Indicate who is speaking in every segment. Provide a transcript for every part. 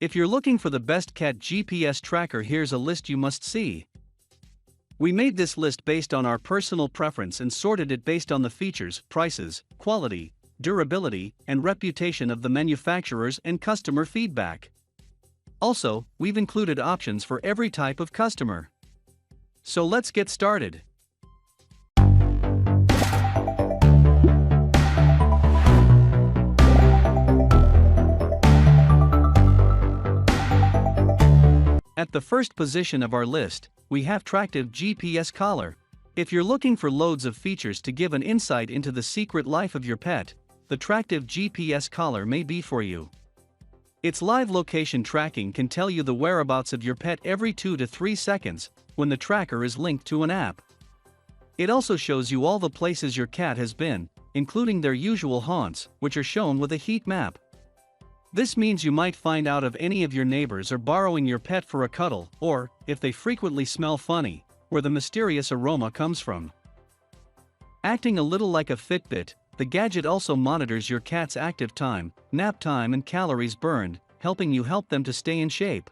Speaker 1: If you're looking for the best cat GPS tracker, here's a list you must see. We made this list based on our personal preference and sorted it based on the features, prices, quality, durability, and reputation of the manufacturers and customer feedback. Also, we've included options for every type of customer. So let's get started. At the first position of our list, we have Tractive GPS Collar. If you're looking for loads of features to give an insight into the secret life of your pet, the Tractive GPS Collar may be for you. Its live location tracking can tell you the whereabouts of your pet every 2 to 3 seconds, when the tracker is linked to an app. It also shows you all the places your cat has been, including their usual haunts, which are shown with a heat map. This means you might find out if any of your neighbors are borrowing your pet for a cuddle, or, if they frequently smell funny, where the mysterious aroma comes from. Acting a little like a Fitbit, the gadget also monitors your cat's active time, nap time, and calories burned, helping you help them to stay in shape.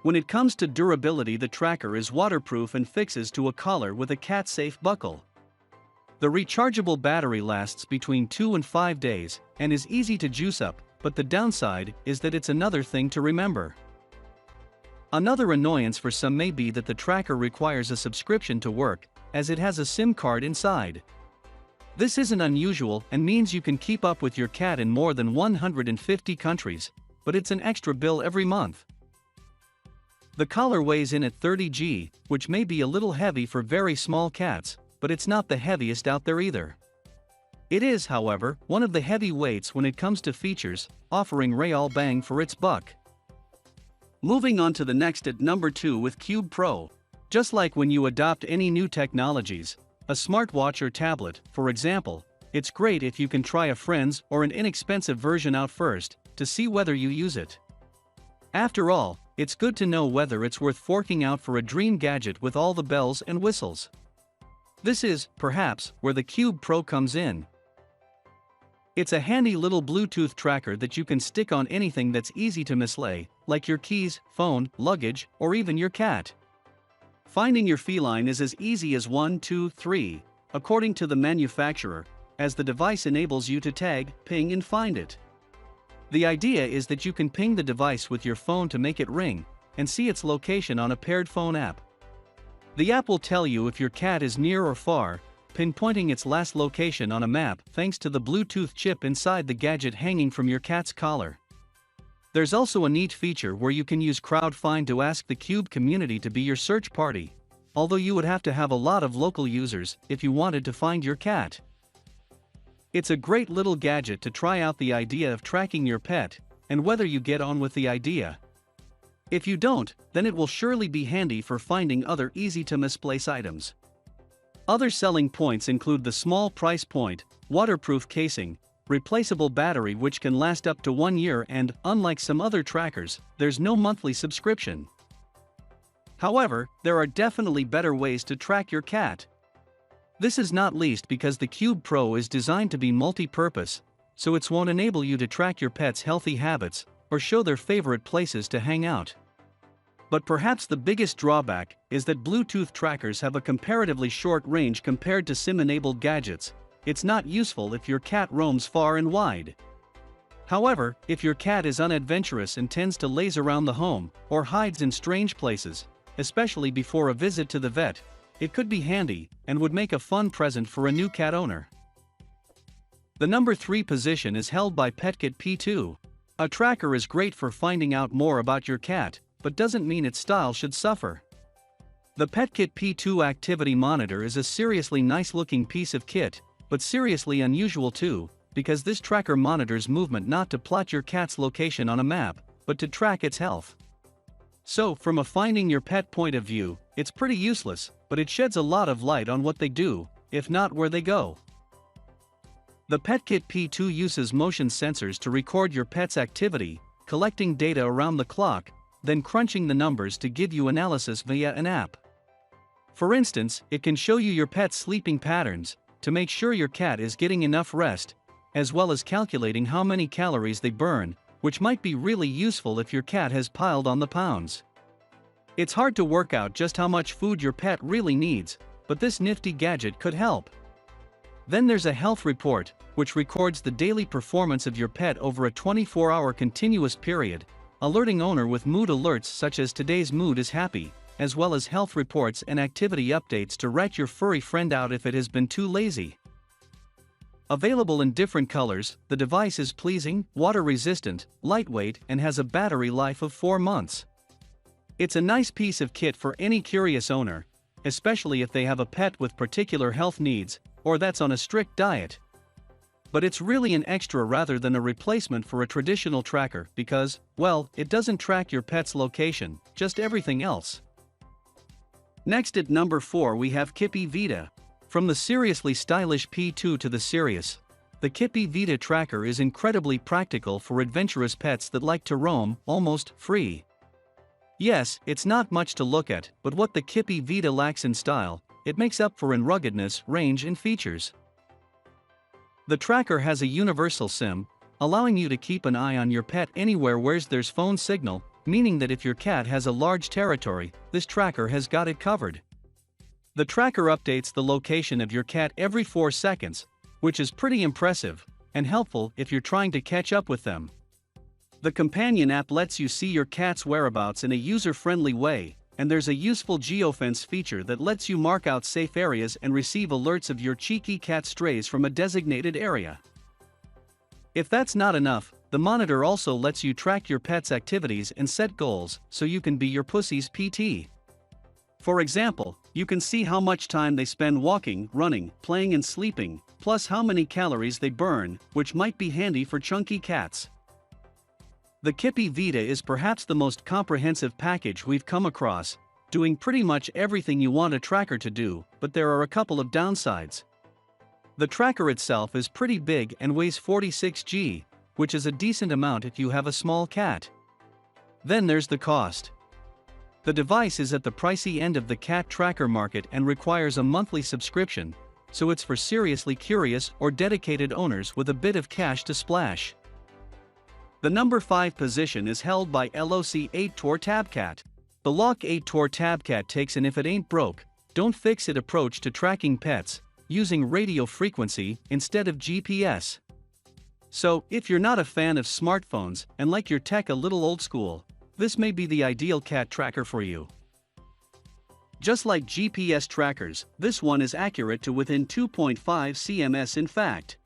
Speaker 1: When it comes to durability, the tracker is waterproof and fixes to a collar with a cat-safe buckle. The rechargeable battery lasts between 2 and 5 days, and is easy to juice up, but the downside is that it's another thing to remember. Another annoyance for some may be that the tracker requires a subscription to work, as it has a SIM card inside. This isn't unusual and means you can keep up with your cat in more than 150 countries, but it's an extra bill every month. The collar weighs in at 30 g, which may be a little heavy for very small cats, but it's not the heaviest out there either. It is, however, one of the heavy weights when it comes to features, offering real bang for its buck. Moving on to the next at number 2 with Cube Pro. Just like when you adopt any new technologies, a smartwatch or tablet, for example, it's great if you can try a friend's or an inexpensive version out first, to see whether you use it. After all, it's good to know whether it's worth forking out for a dream gadget with all the bells and whistles. This is, perhaps, where the Cube Pro comes in. It's a handy little Bluetooth tracker that you can stick on anything that's easy to mislay, like your keys, phone, luggage, or even your cat. Finding your feline is as easy as 1, 2, 3, according to the manufacturer, as the device enables you to tag, ping, and find it. The idea is that you can ping the device with your phone to make it ring, and see its location on a paired phone app. The app will tell you if your cat is near or far, pinpointing its last location on a map thanks to the Bluetooth chip inside the gadget hanging from your cat's collar. There's also a neat feature where you can use crowdfund to ask the Cube community to be your search party, although you would have to have a lot of local users if you wanted to find your cat. It's a great little gadget to try out the idea of tracking your pet, and whether you get on with the idea. If you don't, then it will surely be handy for finding other easy-to-misplace items. Other selling points include the small price point, waterproof casing, replaceable battery which can last up to 1 year, and, unlike some other trackers, there's no monthly subscription. However, there are definitely better ways to track your cat. This is not least because the Cube Pro is designed to be multi-purpose, so it won't enable you to track your pet's healthy habits, or show their favorite places to hang out. But perhaps the biggest drawback is that Bluetooth trackers have a comparatively short range compared to SIM-enabled gadgets. It's not useful if your cat roams far and wide. However, if your cat is unadventurous and tends to laze around the home, or hides in strange places, especially before a visit to the vet, it could be handy, and would make a fun present for a new cat owner. The number 3 position is held by Petkit P2. A tracker is great for finding out more about your cat, but doesn't mean its style should suffer. The Petkit P2 activity monitor is a seriously nice-looking piece of kit, but seriously unusual too, because this tracker monitors movement not to plot your cat's location on a map, but to track its health. So, from a finding your pet point of view, it's pretty useless, but it sheds a lot of light on what they do, if not where they go. The Petkit P2 uses motion sensors to record your pet's activity, collecting data around the clock, then crunching the numbers to give you analysis via an app. For instance, it can show you your pet's sleeping patterns, to make sure your cat is getting enough rest, as well as calculating how many calories they burn, which might be really useful if your cat has piled on the pounds. It's hard to work out just how much food your pet really needs, but this nifty gadget could help. Then there's a health report, which records the daily performance of your pet over a 24-hour continuous period, alerting owner with mood alerts such as today's mood is happy, as well as health reports and activity updates to rat your furry friend out if it has been too lazy. Available in different colors, the device is pleasing, water-resistant, lightweight, and has a battery life of 4 months. It's a nice piece of kit for any curious owner, especially if they have a pet with particular health needs, or that's on a strict diet. But it's really an extra rather than a replacement for a traditional tracker because, well, it doesn't track your pet's location, just everything else. Next at number 4 we have Kippy Vita. From the seriously stylish P2 to the serious, the Kippy Vita tracker is incredibly practical for adventurous pets that like to roam, almost free. Yes, it's not much to look at, but what the Kippy Vita lacks in style, it makes up for in ruggedness, range and features. The tracker has a universal SIM, allowing you to keep an eye on your pet anywhere where there's phone signal, meaning that if your cat has a large territory, this tracker has got it covered. The tracker updates the location of your cat every 4 seconds, which is pretty impressive, and helpful if you're trying to catch up with them. The companion app lets you see your cat's whereabouts in a user-friendly way, and there's a useful geofence feature that lets you mark out safe areas and receive alerts of your cheeky cat strays from a designated area. If that's not enough, the monitor also lets you track your pet's activities and set goals so you can be your pussy's PT. For example, you can see how much time they spend walking, running, playing and sleeping, plus how many calories they burn, which might be handy for chunky cats. The Kippy Vita is perhaps the most comprehensive package we've come across, doing pretty much everything you want a tracker to do, but there are a couple of downsides. The tracker itself is pretty big and weighs 46 g, which is a decent amount if you have a small cat. Then there's the cost. The device is at the pricey end of the cat tracker market and requires a monthly subscription, so it's for seriously curious or dedicated owners with a bit of cash to splash. The number 5 position is held by Loc8tor Tabcat. The Loc8tor Tabcat takes an if it ain't broke, don't fix it approach to tracking pets, using radio frequency instead of GPS. So, if you're not a fan of smartphones and like your tech a little old school, this may be the ideal cat tracker for you. Just like GPS trackers, this one is accurate to within 2.5 cms in fact.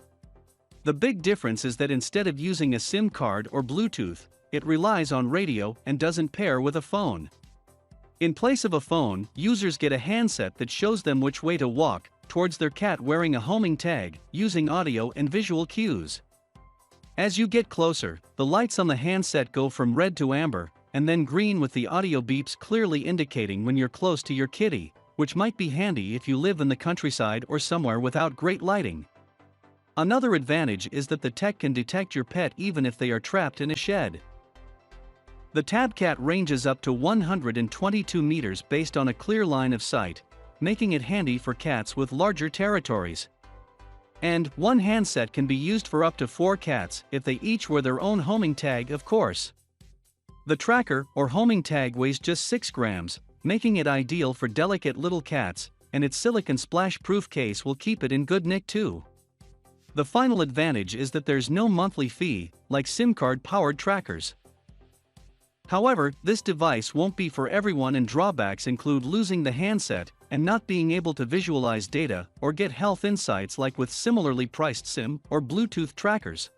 Speaker 1: The big difference is that instead of using a SIM card or Bluetooth, it relies on radio and doesn't pair with a phone. In place of a phone, users get a handset that shows them which way to walk towards their cat wearing a homing tag, using audio and visual cues. As you get closer, the lights on the handset go from red to amber, and then green with the audio beeps clearly indicating when you're close to your kitty, which might be handy if you live in the countryside or somewhere without great lighting. Another advantage is that the tech can detect your pet even if they are trapped in a shed. The Tabcat ranges up to 122 meters based on a clear line of sight, making it handy for cats with larger territories. And one handset can be used for up to 4 cats if they each wear their own homing tag, of course. The tracker or homing tag weighs just 6 grams, making it ideal for delicate little cats, and its silicone splash-proof case will keep it in good nick too. The final advantage is that there's no monthly fee, like SIM card-powered trackers. However, this device won't be for everyone and drawbacks include losing the handset and not being able to visualize data or get health insights like with similarly priced SIM or Bluetooth trackers.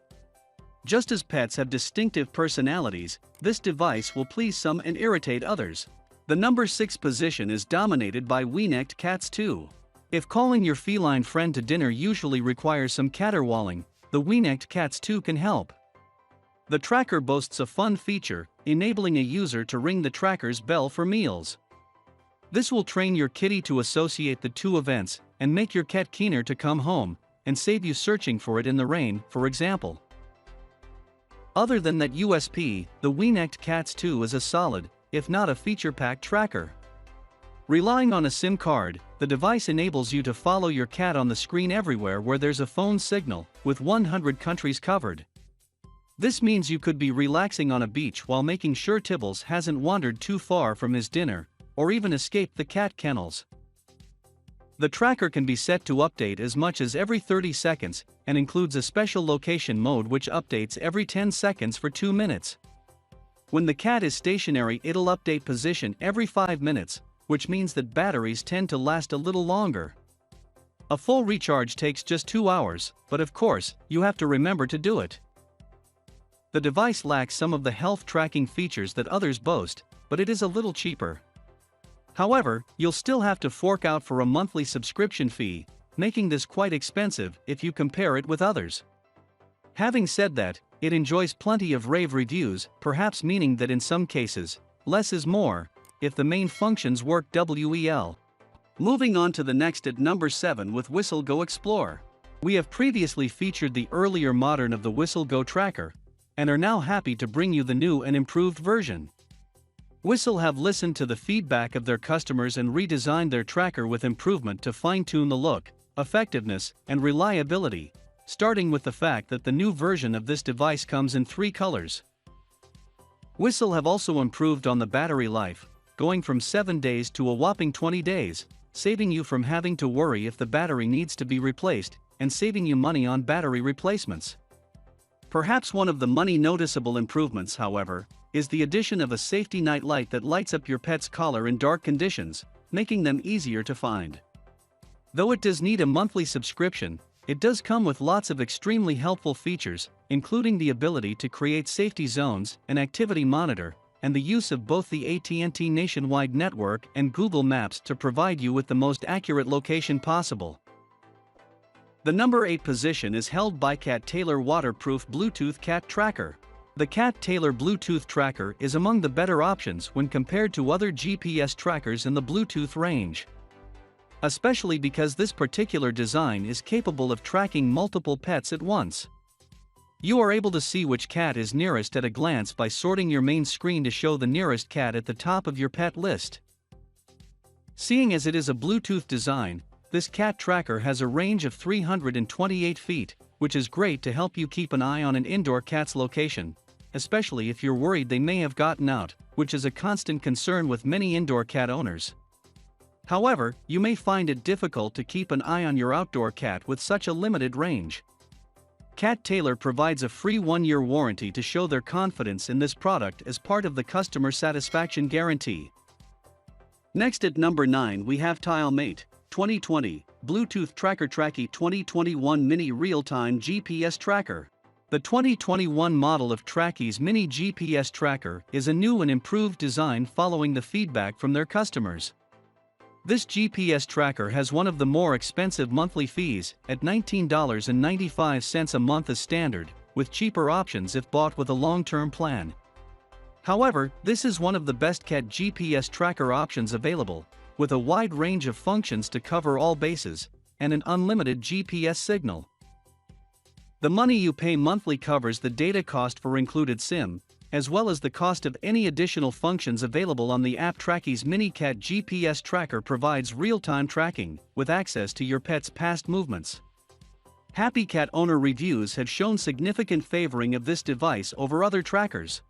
Speaker 1: Just as pets have distinctive personalities, this device will please some and irritate others. The number 6 position is dominated by Wienect Cats 2. If calling your feline friend to dinner usually requires some caterwauling, the Wienect Cats 2 can help. The tracker boasts a fun feature, enabling a user to ring the tracker's bell for meals. This will train your kitty to associate the two events and make your cat keener to come home, and save you searching for it in the rain, for example. Other than that USP, the Wienect Cats 2 is a solid, if not a feature-packed tracker. Relying on a SIM card, the device enables you to follow your cat on the screen everywhere where there's a phone signal, with 100 countries covered. This means you could be relaxing on a beach while making sure Tibbles hasn't wandered too far from his dinner, or even escaped the cat kennels. The tracker can be set to update as much as every 30 seconds, and includes a special location mode which updates every 10 seconds for 2 minutes. When the cat is stationary, it'll update position every 5 minutes, which means that batteries tend to last a little longer. A full recharge takes just 2 hours, but of course, you have to remember to do it. The device lacks some of the health tracking features that others boast, but it is a little cheaper. However, you'll still have to fork out for a monthly subscription fee, making this quite expensive if you compare it with others. Having said that, it enjoys plenty of rave reviews, perhaps meaning that in some cases, less is more, if the main functions work well. Moving on to the next at number 7 with Whistle Go Explore. We have previously featured the earlier modern of the Whistle Go tracker, and are now happy to bring you the new and improved version. Whistle have listened to the feedback of their customers and redesigned their tracker with improvement to fine-tune the look, effectiveness, and reliability, starting with the fact that the new version of this device comes in 3 colors. Whistle have also improved on the battery life, going from 7 days to a whopping 20 days, saving you from having to worry if the battery needs to be replaced, and saving you money on battery replacements. Perhaps one of the money-noticeable improvements, however, is the addition of a safety night light that lights up your pet's collar in dark conditions, making them easier to find. Though it does need a monthly subscription, it does come with lots of extremely helpful features, including the ability to create safety zones, an activity monitor, and the use of both the AT&T nationwide network and Google Maps to provide you with the most accurate location possible. The number 8 position is held by Cat Tailor Waterproof Bluetooth Cat Tracker. The Cat Tailor Bluetooth Tracker is among the better options when compared to other GPS trackers in the Bluetooth range. Especially because this particular design is capable of tracking multiple pets at once. You are able to see which cat is nearest at a glance by sorting your main screen to show the nearest cat at the top of your pet list. Seeing as it is a Bluetooth design, this cat tracker has a range of 328 feet, which is great to help you keep an eye on an indoor cat's location, especially if you're worried they may have gotten out, which is a constant concern with many indoor cat owners. However, you may find it difficult to keep an eye on your outdoor cat with such a limited range. Cat Tailor provides a free 1-year warranty to show their confidence in this product as part of the customer satisfaction guarantee. Next at number 9 we have Tailmate 2020 Bluetooth Tracker Tracki 2021 Mini Real-Time GPS Tracker. The 2021 model of Tracki's Mini GPS Tracker is a new and improved design following the feedback from their customers. This GPS tracker has one of the more expensive monthly fees, at $19.95 a month as standard, with cheaper options if bought with a long-term plan. However, this is one of the best cat GPS tracker options available, with a wide range of functions to cover all bases, and an unlimited GPS signal. The money you pay monthly covers the data cost for included SIM, as well as the cost of any additional functions available on the app. Tracki's Mini Cat GPS Tracker provides real-time tracking, with access to your pet's past movements. Happy cat owner reviews have shown significant favoring of this device over other trackers.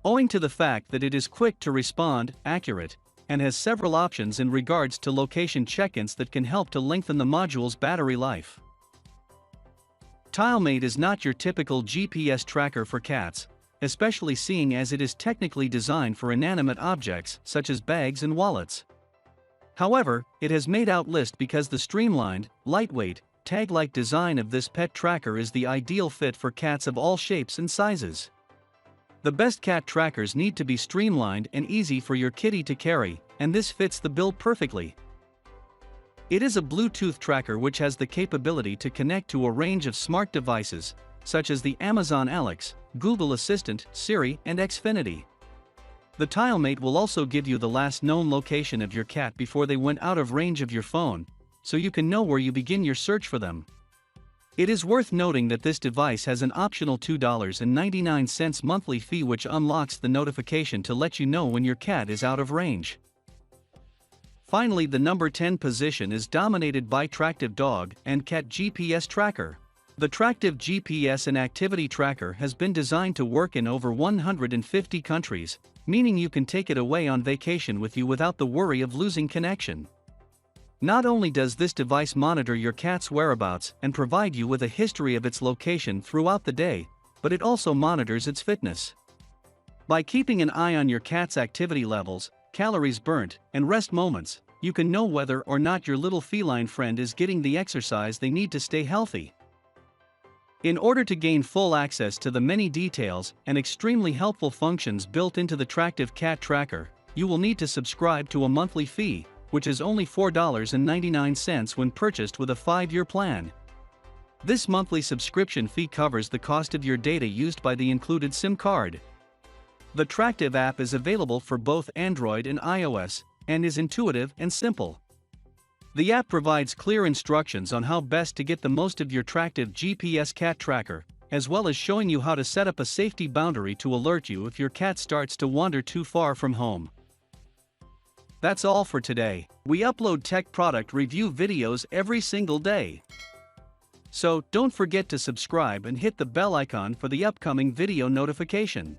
Speaker 1: Owing to the fact that it is quick to respond, accurate, and has several options in regards to location check-ins that can help to lengthen the module's battery life. Tailmate is not your typical GPS tracker for cats, especially seeing as it is technically designed for inanimate objects such as bags and wallets. However, it has made out list because the streamlined, lightweight, tag-like design of this pet tracker is the ideal fit for cats of all shapes and sizes. The best cat trackers need to be streamlined and easy for your kitty to carry, and this fits the bill perfectly. It is a Bluetooth tracker which has the capability to connect to a range of smart devices, such as the Amazon Alexa, Google Assistant, Siri, and Xfinity. The Tailmate will also give you the last known location of your cat before they went out of range of your phone, so you can know where you begin your search for them. It is worth noting that this device has an optional $2.99 monthly fee which unlocks the notification to let you know when your cat is out of range. Finally, the number 10 position is dominated by Tractive Dog and Cat GPS Tracker. The Tractive GPS and activity tracker has been designed to work in over 150 countries, meaning you can take it away on vacation with you without the worry of losing connection. Not only does this device monitor your cat's whereabouts and provide you with a history of its location throughout the day, but it also monitors its fitness. By keeping an eye on your cat's activity levels, calories burnt, and rest moments, you can know whether or not your little feline friend is getting the exercise they need to stay healthy. In order to gain full access to the many details and extremely helpful functions built into the Tractive Cat Tracker, you will need to subscribe to a monthly fee, which is only $4.99 when purchased with a 5-year plan. This monthly subscription fee covers the cost of your data used by the included SIM card. The Tractive app is available for both Android and iOS, and is intuitive and simple. The app provides clear instructions on how best to get the most of your Tractive GPS cat tracker, as well as showing you how to set up a safety boundary to alert you if your cat starts to wander too far from home. That's all for today. We upload tech product review videos every single day. So don't forget to subscribe and hit the bell icon for the upcoming video notification.